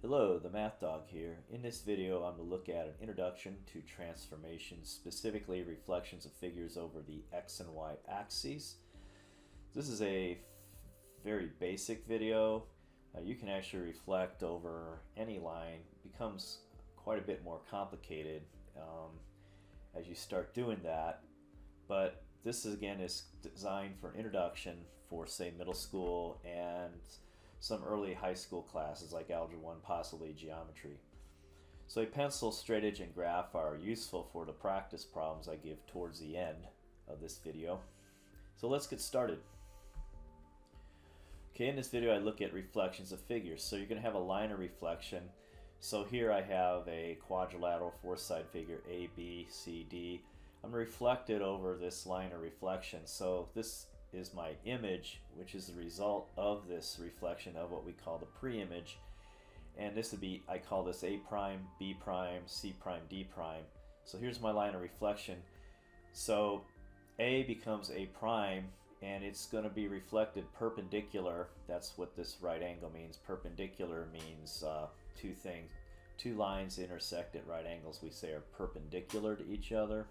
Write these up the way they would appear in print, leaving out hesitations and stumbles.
Hello, the Math Dog here. In this video, I'm going to look at an introduction to transformations, specifically reflections of figures over the X and Y axes. This is a very basic video. You can actually reflect over any line. It becomes quite a bit more complicated as you start doing that. But this again is designed for an introduction for, say, middle school and some early high school classes like Algebra 1, possibly Geometry. So a pencil, straight edge, and graph are useful for the practice problems I give towards the end of this video. So let's get started. Okay, in this video I look at reflections of figures. So you're going to have a line of reflection. So here I have a quadrilateral four-side figure A, B, C, D. I'm going to reflect it over this line of reflection. So this is my image, which is the result of this reflection of what we call the pre-image. And this would be, I call this A prime, B prime, C prime, D prime. So here's my line of reflection. So A becomes A prime, and it's going to be reflected perpendicular. That's what this right angle means. Perpendicular means two things. Two lines intersect at right angles we say are perpendicular to each other.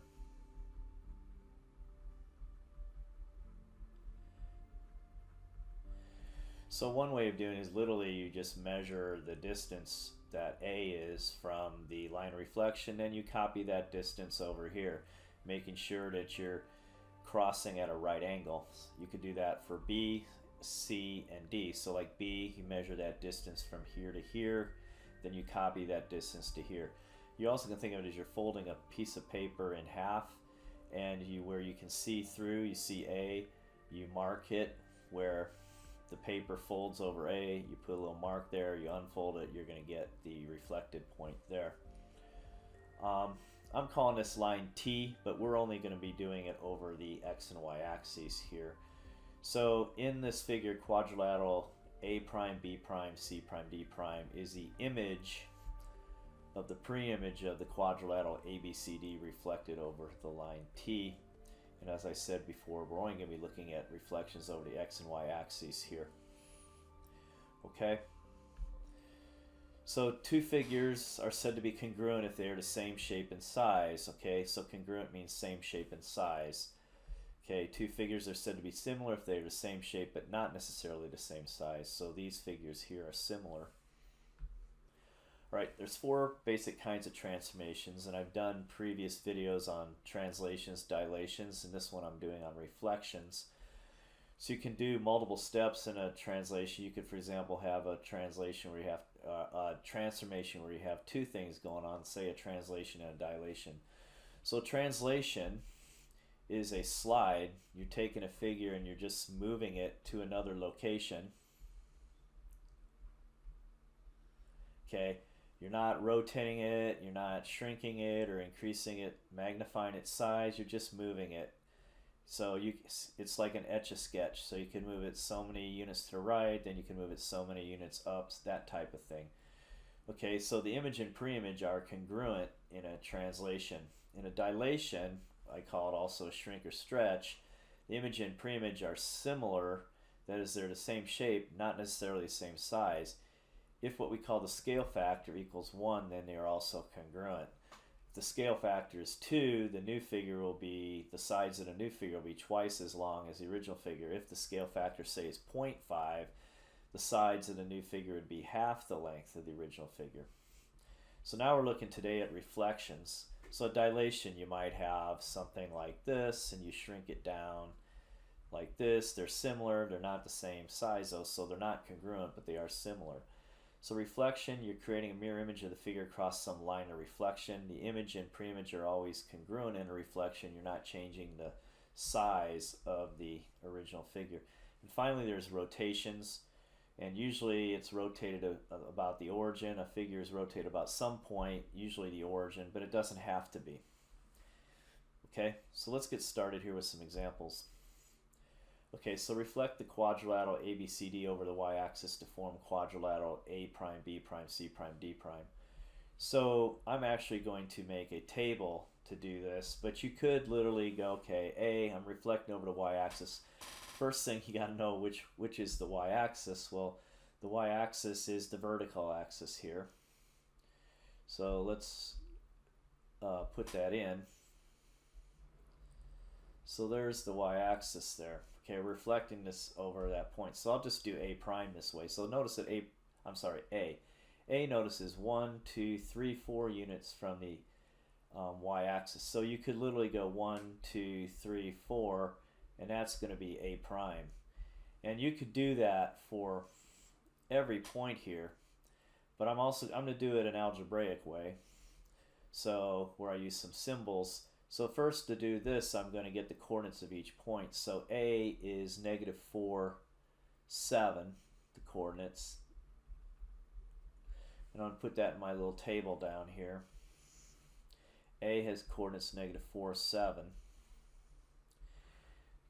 So one way of doing it is literally you just measure the distance that A is from the line of reflection, and you copy that distance over here, making sure that you're crossing at a right angle. You could do that for B, C, and D. So like B, you measure that distance from here to here, then you copy that distance to here. You also can think of it as you're folding a piece of paper in half, and where you can see through, you see A, you mark it where the paper folds over A, you put a little mark there, you unfold it, you're going to get the reflected point there. I'm calling this line T, but we're only going to be doing it over the X and Y axes here. So in this figure, quadrilateral A prime, B prime, C prime, D prime is the image of the pre-image of the quadrilateral ABCD reflected over the line T. And as I said before, we're only going to be looking at reflections over the X and Y axes here. Okay? So two figures are said to be congruent if they are the same shape and size. Okay, so congruent means same shape and size. Okay, two figures are said to be similar if they are the same shape but not necessarily the same size. So these figures here are similar. Right, there's four basic kinds of transformations, and I've done previous videos on translations, dilations, and this one I'm doing on reflections. So you can do multiple steps in a translation. You could, for example, have a translation where you have a transformation where you have two things going on, say a translation and a dilation. So translation is a slide. You're taking a figure and you're just moving it to another location. Okay. You're not rotating it, you're not shrinking it or increasing it, magnifying its size, you're just moving it. So it's like an etch-a-sketch. So you can move it so many units to the right, then you can move it so many units up, that type of thing. Okay, so the image and pre-image are congruent in a translation. In a dilation, I call it also shrink or stretch, the image and pre-image are similar, that is, they're the same shape, not necessarily the same size. If what we call the scale factor equals 1, then they are also congruent. If the scale factor is 2, the new figure will be, the sides of the new figure will be twice as long as the original figure. If the scale factor, say, is 0.5, the sides of the new figure would be half the length of the original figure. So now we're looking today at reflections. So dilation, you might have something like this, and you shrink it down like this. They're similar, they're not the same size though, so they're not congruent, but they are similar. So reflection, you're creating a mirror image of the figure across some line of reflection. The image and pre-image are always congruent in a reflection. You're not changing the size of the original figure. And finally, there's rotations. And usually it's rotated about the origin. A figure is rotated about some point, usually the origin, but it doesn't have to be. Okay, so let's get started here with some examples. Okay, so reflect the quadrilateral ABCD over the y-axis to form quadrilateral A prime, B prime, C prime, D prime. So I'm actually going to make a table to do this, but you could literally go, okay, A, I'm reflecting over the y-axis. First thing you got to know which is the y-axis. Well, The y-axis is the vertical axis here. So let's put that in. So there's the y-axis there. Okay, reflecting this over that point. So I'll just do A prime this way. So notice that A notices 1, 2, 3, 4 units from the y-axis. So you could literally go 1, 2, 3, 4, and that's going to be A prime. And you could do that for every point here, but I'm going to do it an algebraic way. So where I use some symbols. So first, to do this, I'm going to get the coordinates of each point. So A is -4, 7, the coordinates. And I'm going to put that in my little table down here. A has coordinates -4, 7.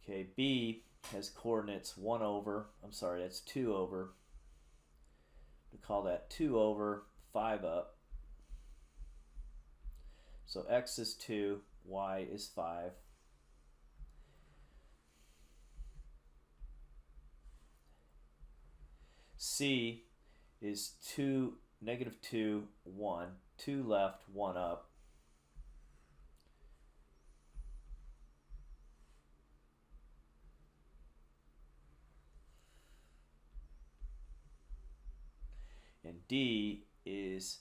Okay, B has coordinates 2 over. We call that 2 over, 5 up. So X is 2, Y is 5. C is -2, 1, 2 left, 1 up. And D is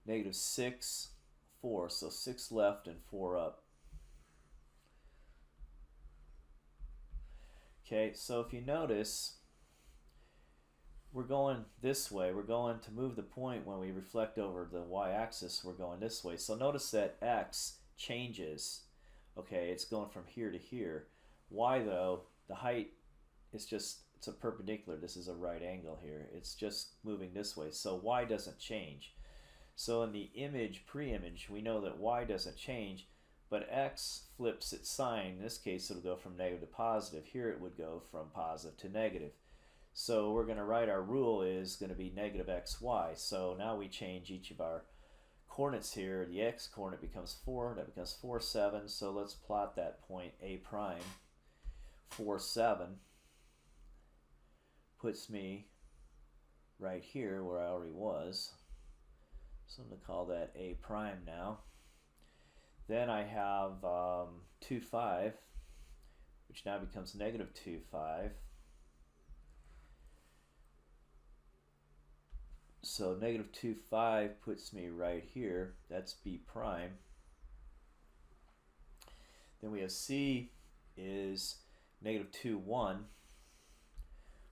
-6, 4, so 6 left and 4 up. Okay, so if you notice, we're going this way. We're going to move the point when we reflect over the y-axis. We're going this way. So notice that X changes. Okay, it's going from here to here. Y, though, the height is just, it's a perpendicular. This is a right angle here. It's just moving this way. So Y doesn't change. So in the image, pre-image, we know that Y doesn't change, but X flips its sign. In this case, it'll go from negative to positive. Here it would go from positive to negative. So we're going to write our rule is going to be -xy. So now we change each of our coordinates here. The x coordinate becomes 4. That becomes 4, 7. So let's plot that point A prime. 4, 7 puts me right here where I already was. So I'm going to call that A prime now. Then I have 2, 5, which now becomes -2, 5. So -2, 5 puts me right here. That's B prime. Then we have C is -2, 1.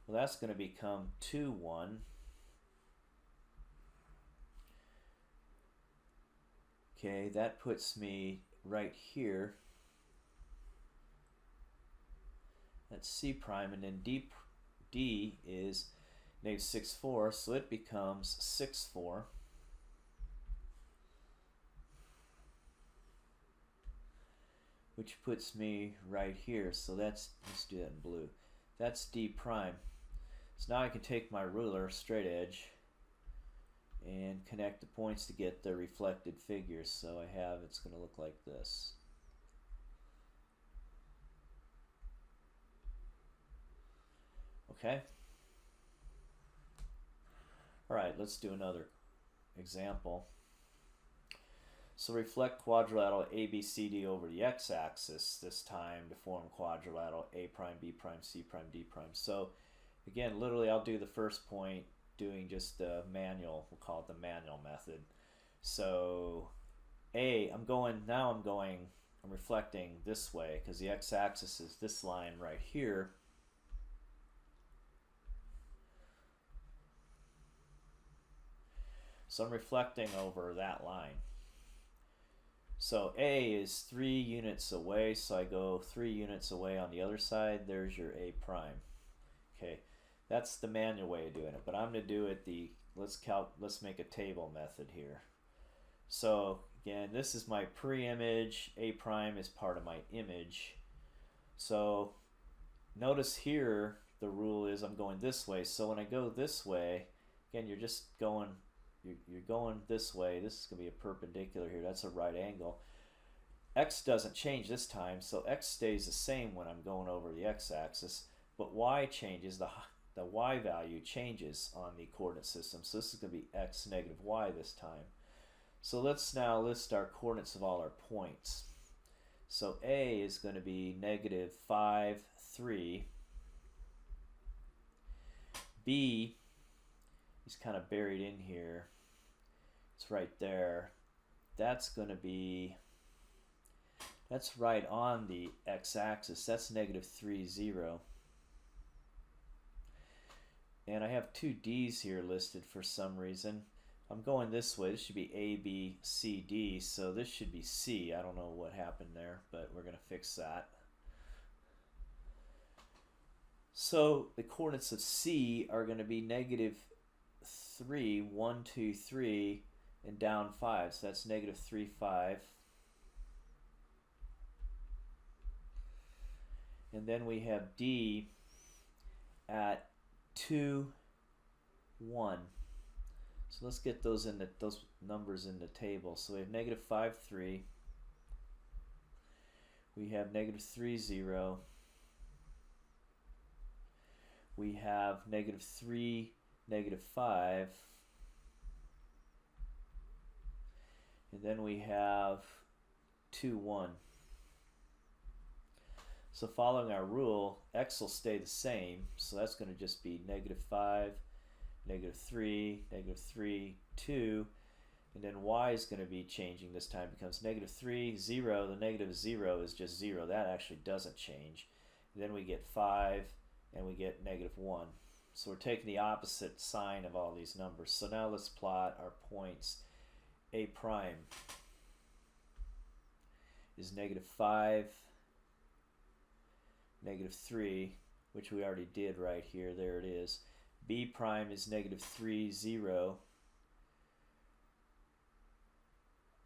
Well, that's going to become 2, 1. Okay, that puts me right here. That's C prime, and then D is -6, 4, so it becomes 6, 4. Which puts me right here. So let's do that in blue. That's D prime. So now I can take my ruler, straight edge, and connect the points to get the reflected figures. So I have, it's going to look like this. Okay. All right, let's do another example. So reflect quadrilateral ABCD over the x-axis this time to form quadrilateral A prime, B prime, C prime, D prime. So again, literally I'll do the first point doing just the manual, we'll call it the manual method. So I'm reflecting this way because the x-axis is this line right here. So I'm reflecting over that line. So A is 3 units away, so I go 3 units away on the other side. There's your A prime. Okay, that's the manual way of doing it, but I'm going to do it let's make a table method here. So again, this is my pre-image. A prime is part of my image. So notice here the rule is I'm going this way. So when I go this way, again, you're just going you're going this way. This is going to be a perpendicular here. That's a right angle. X doesn't change this time, so X stays the same when I'm going over the x-axis, but Y changes. the y value changes on the coordinate system. So this is going to be x negative y this time. So let's now list our coordinates of all our points. So A is going to be negative 5, 3. B is kind of buried in here. It's right there. That's going to be, that's right on the x-axis. That's negative 3, 0. And I have two D's here listed for some reason. I'm going this way. This should be A, B, C, D. So this should be C. I don't know what happened there, but we're going to fix that. So the coordinates of C are going to be negative 3, 1, 2, 3, and down 5. So that's negative 3, 5. And then we have D at 2, 1. So let's get those numbers in the table. So we have negative 5, 3. We have negative 3, 0. We have negative 3, negative 5. And then we have 2, 1. So following our rule, x will stay the same. So that's going to just be negative 5, negative 3, negative 3, 2. And then y is going to be changing this time. It becomes negative 3, 0. The negative 0 is just 0. That actually doesn't change. And then we get 5, and we get negative 1. So we're taking the opposite sign of all these numbers. So now let's plot our points. A prime is negative 5, negative 3, which we already did right here. There it is. B prime is negative 3, 0.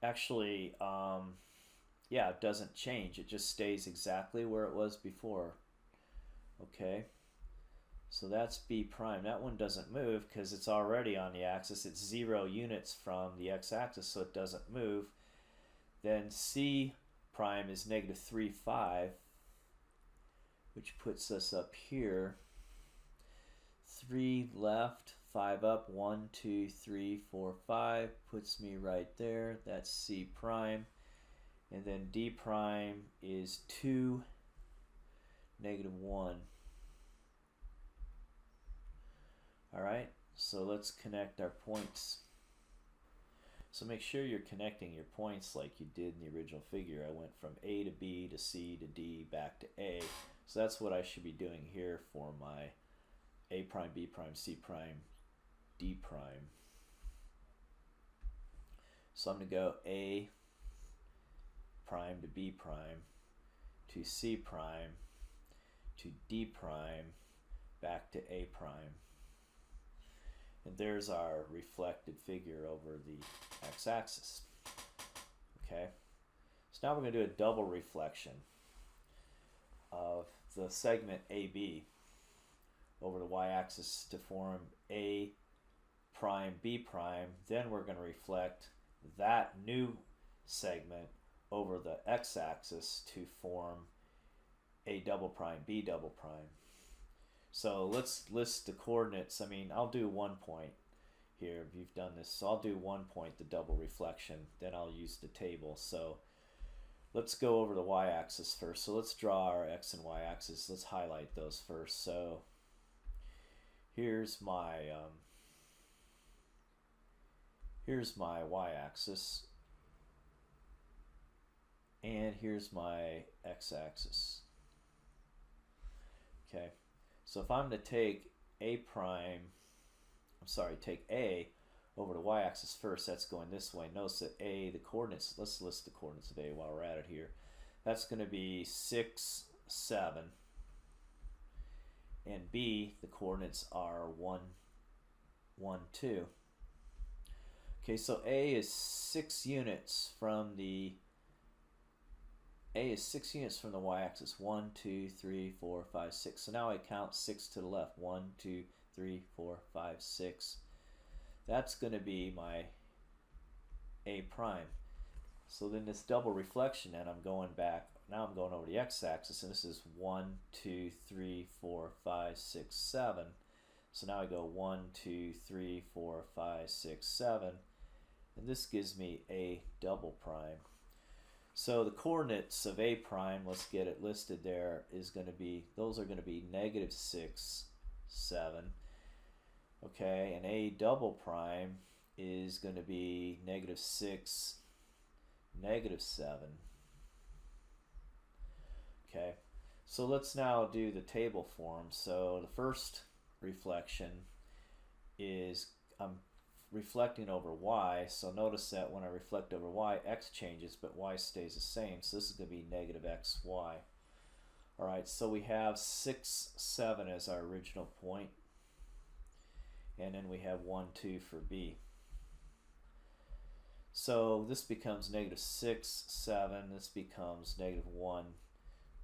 Actually, yeah, it doesn't change. It just stays exactly where it was before. Okay, so that's B prime. That one doesn't move because it's already on the axis. It's 0 units from the x-axis, so it doesn't move. Then C prime is negative 3, 5, which puts us up here. 3 left, 5 up, 1, 2, 3, 4, 5, puts me right there. That's C prime. And then D prime is 2, negative 1. Alright, so let's connect our points. So make sure you're connecting your points like you did in the original figure. I went from A to B to C to D back to A. So that's what I should be doing here for my A prime, B prime, C prime, D prime. So I'm going to go A prime to B prime to C prime to D prime back to A prime. And there's our reflected figure over the x-axis. Okay, so now we're going to do a double reflection of the segment AB over the y-axis to form A prime, B prime. Then we're going to reflect that new segment over the x-axis to form A double prime, B double prime. So let's list the coordinates. I mean, I'll do 1 point here if you've done this. So I'll do 1 point, the double reflection, then I'll use the table. So let's go over the y-axis first. So let's draw our x and y-axis. Let's highlight those first. So here's my y-axis, and here's my x-axis. Okay, so if I'm to take take A over the y-axis first, that's going this way. Notice that A, the coordinates, let's list the coordinates of A while we're at it here. That's going to be 6, 7. And B, the coordinates are 1, 1, 2. Okay, so A is 6 units from the y-axis. 1, 2, 3, 4, 5, 6. So now I count 6 to the left. 1, 2, 3, 4, 5, 6. That's going to be my A prime. So then this double reflection, and I'm going back. Now I'm going over the x-axis, and this is 1, 2, 3, 4, 5, 6, 7. So now I go 1, 2, 3, 4, 5, 6, 7, and this gives me a double prime. So the coordinates of a prime, let's get it listed there, is going to be, those are going to be negative 6, 7. Okay, and a double prime is going to be negative 6, negative 7. Okay, so let's now do the table form. So the first reflection is I'm reflecting over y, so notice that when I reflect over y, x changes, but y stays the same, so this is going to be negative xy. Alright, so we have 6, 7 as our original point, and then we have 1, 2 for b. So this becomes negative 6, 7, this becomes negative 1,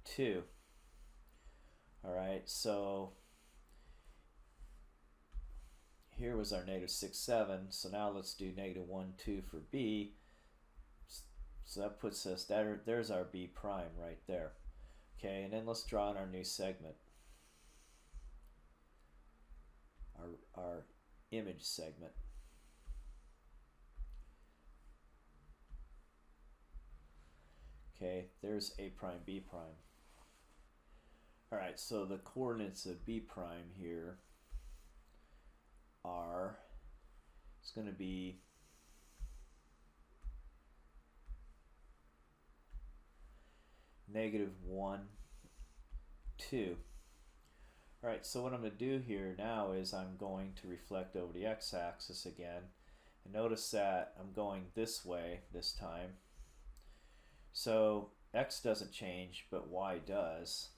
2. Alright, so here was our negative 6, 7, so now let's do negative 1, 2 for b. So that puts us, there's our b prime right there. Okay, and then let's draw in our new segment, our image segment. Okay, there's a prime, b prime. Alright, so the coordinates of b prime here are, it's going to be negative 1, 2. Alright, so what I'm going to do here now is I'm going to reflect over the x-axis again, and notice that I'm going this way this time. So x doesn't change, but y does.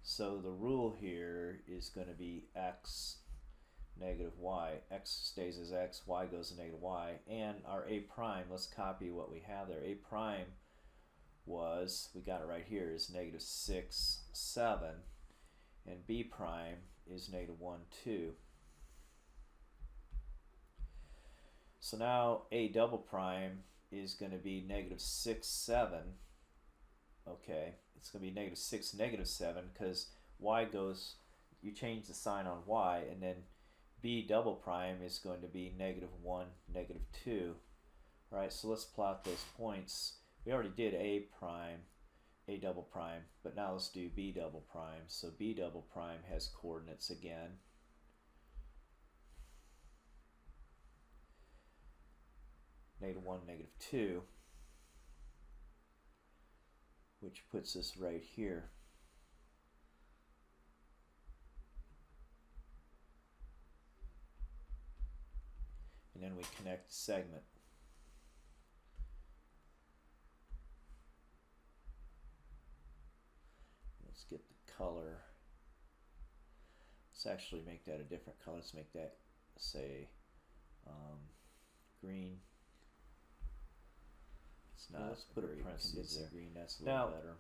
So the rule here is going to be x, negative y. X stays as x, y goes to negative y. And our a prime, let's copy what we have there. A prime was, we got it right here, is negative 6, 7. And b prime is negative 1, 2. So now a double prime is going to be negative 6, 7. Okay, it's going to be negative 6, negative 7, because y goes, you change the sign on y, and then b double prime is going to be negative 1, negative 2. Alright, so let's plot those points. We already did a prime, a double prime, but now let's do b double prime. So b double prime has coordinates again. Negative 1, negative 2, which puts us right here. And then we connect the segment. Let's get the color. Let's actually make that a different color. Let's make that, say, green. It's not. Let's put a parenthesis there. Green. That's a little better.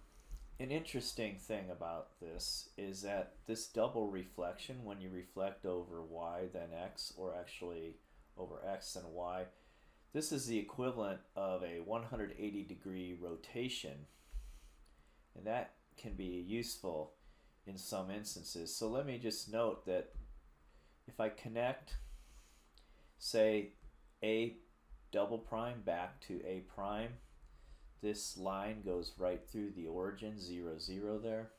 An interesting thing about this is that this double reflection, when you reflect over y then x, or actually over x and y, this is the equivalent of a 180-degree rotation, and that can be useful in some instances. So let me just note that if I connect, say, a double prime back to a prime, this line goes right through the origin, 0, 0 there.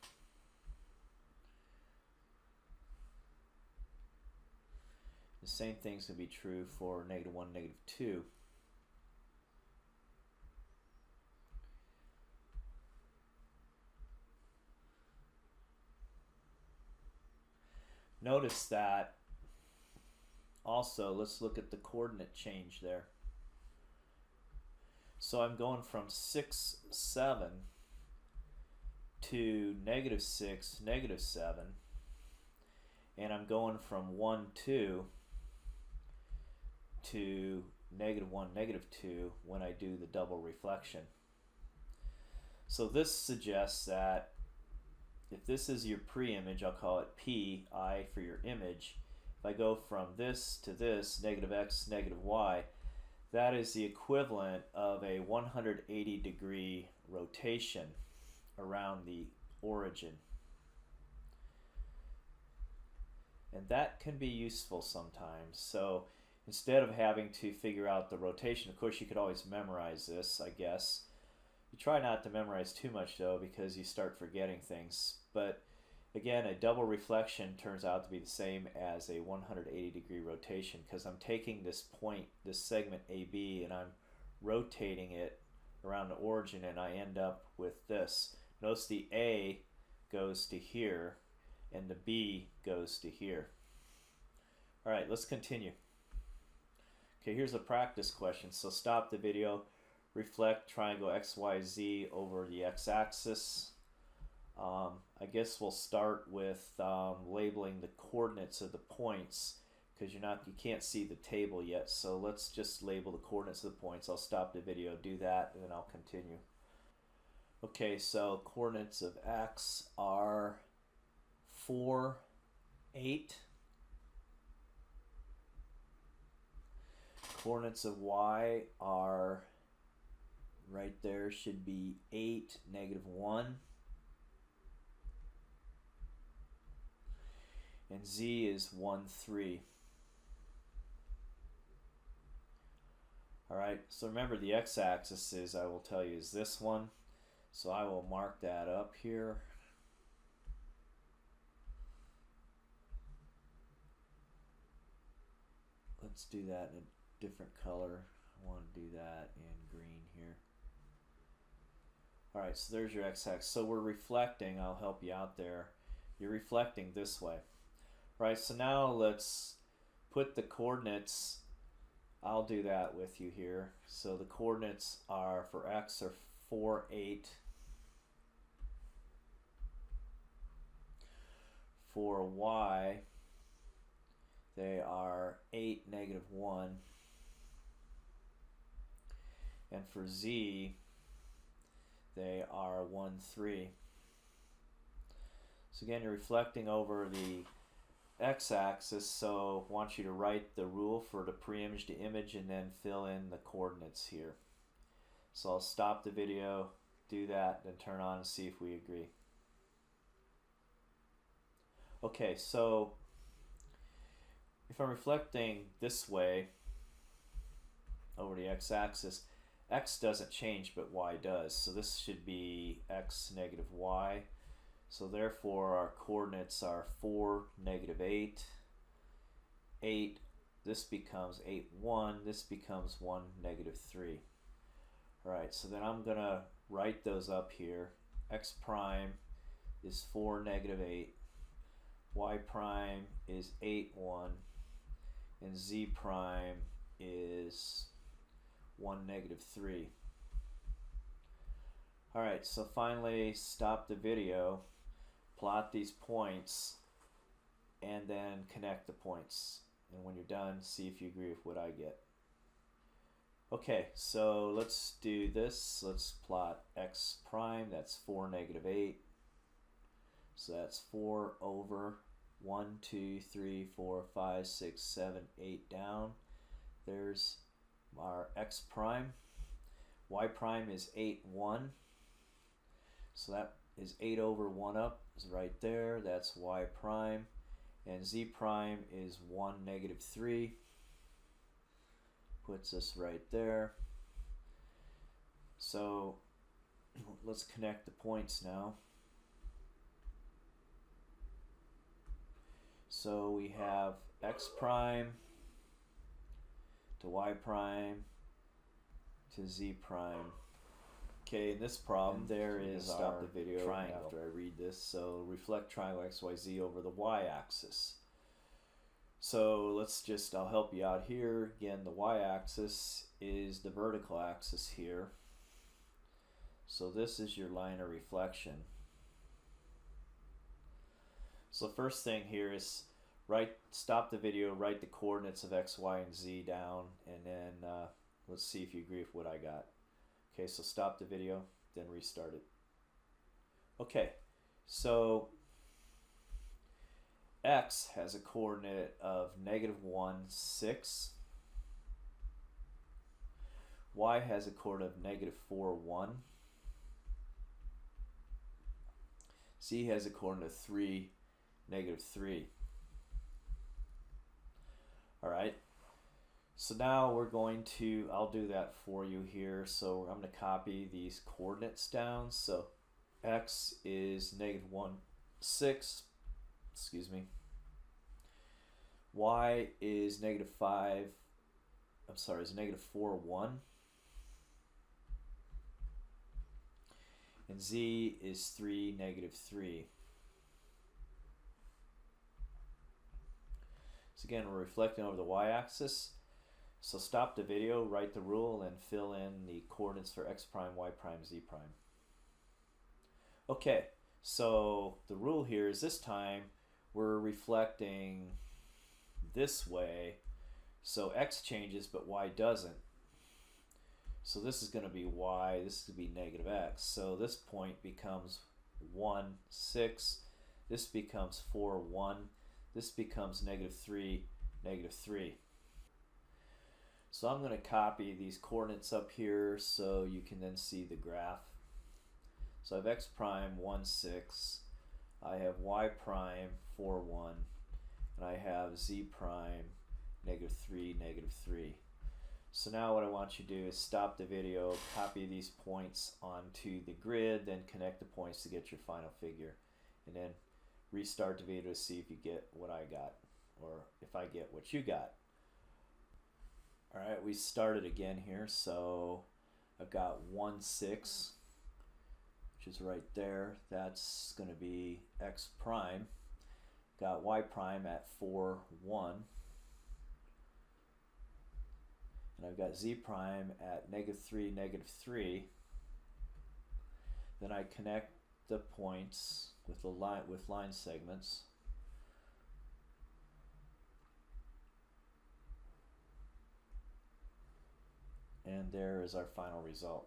The same thing's going to be true for negative 1, negative 2. Notice that also, let's look at the coordinate change there. So I'm going from 6, 7 to negative 6, negative 7, and I'm going from 1, 2 to negative 1, negative 2 when I do the double reflection. So this suggests that if this is your pre-image, I'll call it P, I for your image. If I go from this to this, negative x, negative y, that is the equivalent of a 180-degree rotation around the origin. And that can be useful sometimes. So instead of having to figure out the rotation, of course you could always memorize this, I guess. You try not to memorize too much though, because you start forgetting things. But again, a double reflection turns out to be the same as a 180-degree rotation, because I'm taking this point, this segment AB, and I'm rotating it around the origin, and I end up with this. Notice the A goes to here and the B goes to here. Alright, let's continue. Okay, here's a practice question. So stop the video, reflect triangle XYZ over the x-axis. I guess we'll start with labeling the coordinates of the points, because you can't see the table yet. So let's just label the coordinates of the points. I'll stop the video, do that, and then I'll continue. Okay, so coordinates of X are 4, 8. Coordinates of Y are, right there should be 8, -1. And Z is 1, 3. Alright, so remember the x-axis is, I will tell you, is this one. So I will mark that up here. Let's do that in a different color. I want to do that in green here. Alright, so there's your x-axis. So we're reflecting, I'll help you out there. You're reflecting this way. Right, so now let's put the coordinates, I'll do that with you here. So the coordinates are, for X are 4, 8. For Y, they are 8, -1. And for Z, they are 1, 3. So again, you're reflecting over the x-axis, so I want you to write the rule for the pre-image to image and then fill in the coordinates here. So I'll stop the video, do that, then turn on and see if we agree. Okay, so if I'm reflecting this way over the x-axis, x doesn't change but y does. So this should be x -y. So therefore our coordinates are 4, -8, 8, this becomes 8, 1, this becomes 1, -3. Alright, so then I'm going to write those up here. X prime is 4, -8, y prime is 8, 1, and z prime is 1, -3. Alright, so finally stop the video, plot these points, and then connect the points. And when you're done, see if you agree with what I get. Okay, so let's do this. Let's plot x prime, that's 4, -8. So that's 4 over 1, 2, 3, 4, 5, 6, 7, 8 down. There's our x prime. Y prime is 8, 1. So that is 8 over 1 up, is right there. That's y prime. And z prime is 1, -3. Puts us right there. So let's connect the points now. So we have x prime to y prime to z prime. Okay, in this problem, and there is stop the video triangle after I read this. So reflect triangle XYZ over the y-axis. So I'll help you out here. Again, the y-axis is the vertical axis here. So this is your line of reflection. So the first thing here is stop the video, write the coordinates of x, y, and z down, and then let's see if you agree with what I got. Okay, so stop the video, then restart it. Okay, so x has a coordinate of -1, 6. Y has a coordinate of -4, 1. Z has a coordinate of 3, -3. All right. So now we're going to, I'll do that for you here. So I'm going to copy these coordinates down. So x is negative 1, 6, excuse me. Y is negative 5, I'm sorry, is negative 4, 1. And z is 3, negative 3. So again, we're reflecting over the y-axis. So stop the video, write the rule, and fill in the coordinates for x prime, y prime, z prime. Okay, so the rule here is this time we're reflecting this way. So x changes, but y doesn't. So this is going to be y, this is going to be negative x. So this point becomes 1, 6. This becomes 4, 1. This becomes negative 3, negative 3. So I'm going to copy these coordinates up here so you can then see the graph. So I have x prime 1, 6. I have y prime 4, 1. And I have z prime negative 3, negative 3. So now what I want you to do is stop the video, copy these points onto the grid, then connect the points to get your final figure. And then restart the video to see if you get what I got, or if I get what you got. Alright, we started again here, so I've got 1, 6, which is right there. That's going to be x prime. Got y prime at 4, 1. And I've got z prime at negative 3, negative 3. Then I connect the points with the line segments. And there is our final result.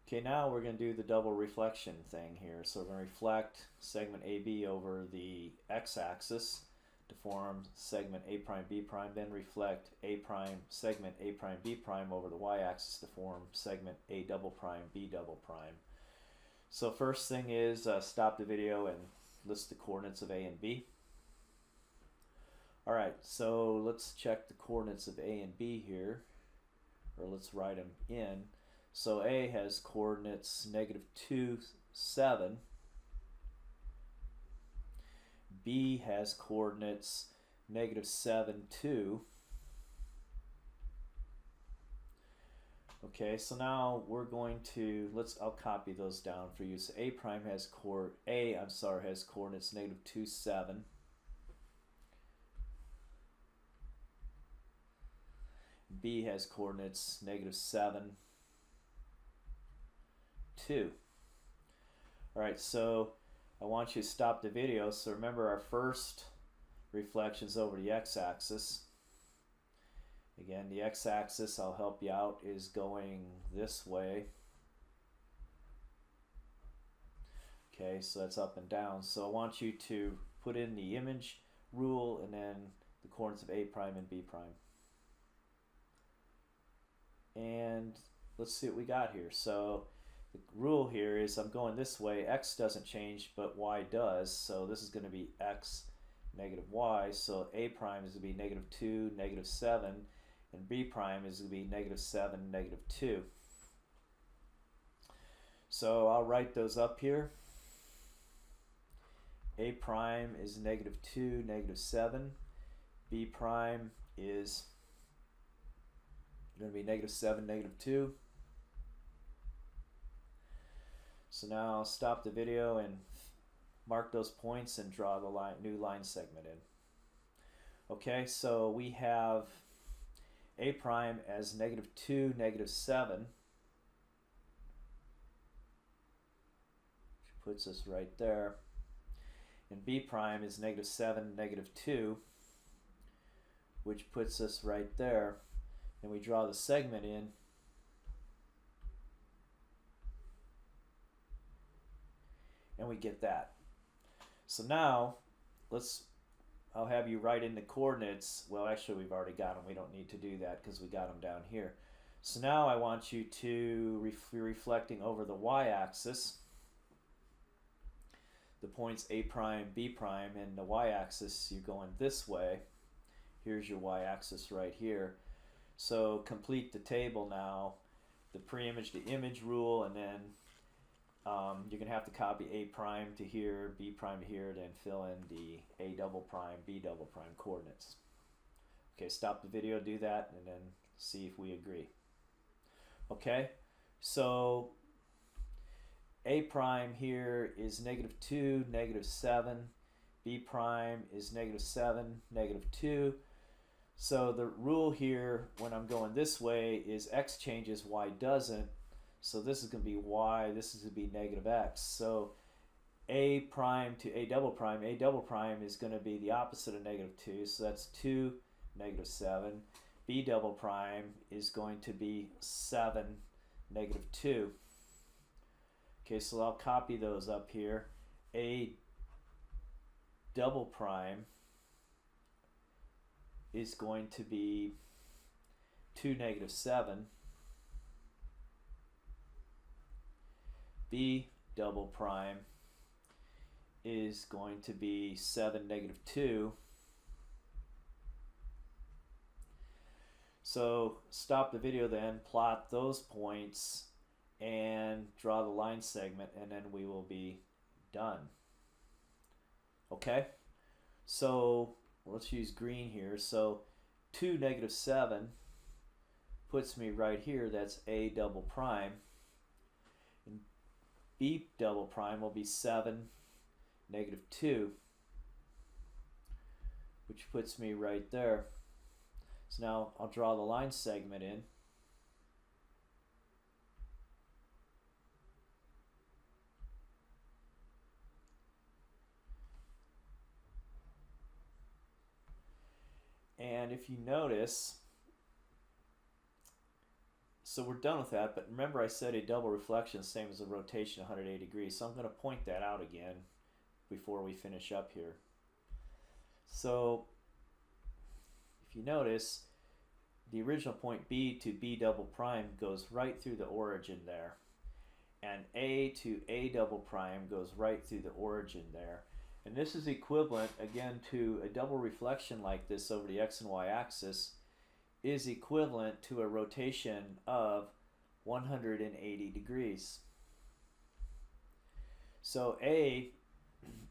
Okay, now we're going to do the double reflection thing here. So we're going to reflect segment AB over the x-axis to form segment A prime B prime, then reflect A prime segment A prime B prime over the y-axis to form segment A double prime B double prime. So first thing is stop the video and list the coordinates of A and B. Alright, so let's check the coordinates of A and B here, or let's write them in. So A has coordinates negative 2, 7. B has coordinates negative 7, 2. Okay, so now we're going to, I'll copy those down for you. So A prime has has coordinates negative 2, 7. B has coordinates negative 7, 2. Alright, so I want you to stop the video. So remember, our first reflection is over the x-axis. Again, the x-axis, I'll help you out, is going this way. Okay, so that's up and down. So I want you to put in the image rule and then the coordinates of A prime and B prime. And let's see what we got here. So the rule here is I'm going this way. X doesn't change, but Y does. So this is going to be X, negative Y. So A prime is going to be negative 2, negative 7. And B prime is going to be negative 7, negative 2. So I'll write those up here. A prime is negative 2, negative 7. B prime is going to be negative 7, negative 2. So now I'll stop the video and mark those points and draw the new line segment in. Okay, so we have A prime as negative 2, negative 7, which puts us right there. And B prime is negative 7, negative 2, which puts us right there. And we draw the segment in. And we get that. So now, I'll have you write in the coordinates. Well, actually, we've already got them. We don't need to do that because we got them down here. So now I want you to be reflecting over the y-axis. the points A prime, B prime, and the y-axis, you're going this way. Here's your y-axis right here. So complete the table now, the pre-image to image rule, and then you're going to have to copy A prime to here, B prime to here, then fill in the A double prime, B double prime coordinates. Okay, stop the video, do that, and then see if we agree. Okay, so A prime here is -2, -7. B prime is -7, -2. So the rule here, when I'm going this way, is X changes, Y doesn't. So this is going to be Y, this is going to be -X. So A prime to A double prime is going to be the opposite of -2. So that's 2, -7. B double prime is going to be 7, -2. Okay, so I'll copy those up here. A double prime is going to be 2, -7. B double prime is going to be 7, -2. So stop the video then, plot those points, and draw the line segment, and then we will be done. Okay, so let's use green here. So 2, -7 puts me right here. That's A double prime. And B double prime will be 7, -2, which puts me right there. So now I'll draw the line segment in. And if you notice, so we're done with that, but remember I said a double reflection is the same as a rotation 180 degrees, so I'm going to point that out again before we finish up here. So if you notice, the original point B to B double prime goes right through the origin there, and A to A double prime goes right through the origin there. And this is equivalent, again, to a double reflection like this over the X and Y axis is equivalent to a rotation of 180 degrees. So A,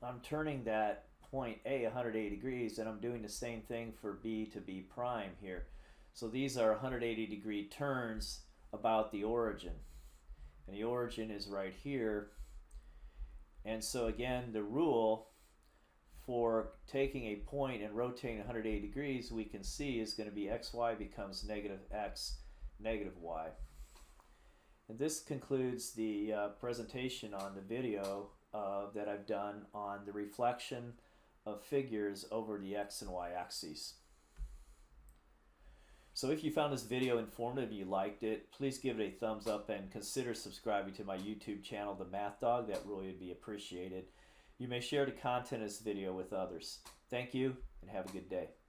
I'm turning that point A 180 degrees, and I'm doing the same thing for B to B prime here. So these are 180 degree turns about the origin. And the origin is right here. And so again, the rule for taking a point and rotating 180 degrees, we can see is going to be xy becomes -x, -y. And this concludes the presentation on the video that I've done on the reflection of figures over the X and Y axes. So if you found this video informative, you liked it, please give it a thumbs up and consider subscribing to my YouTube channel, The Math Dog. That really would be appreciated. You may share the content of this video with others. Thank you, and have a good day.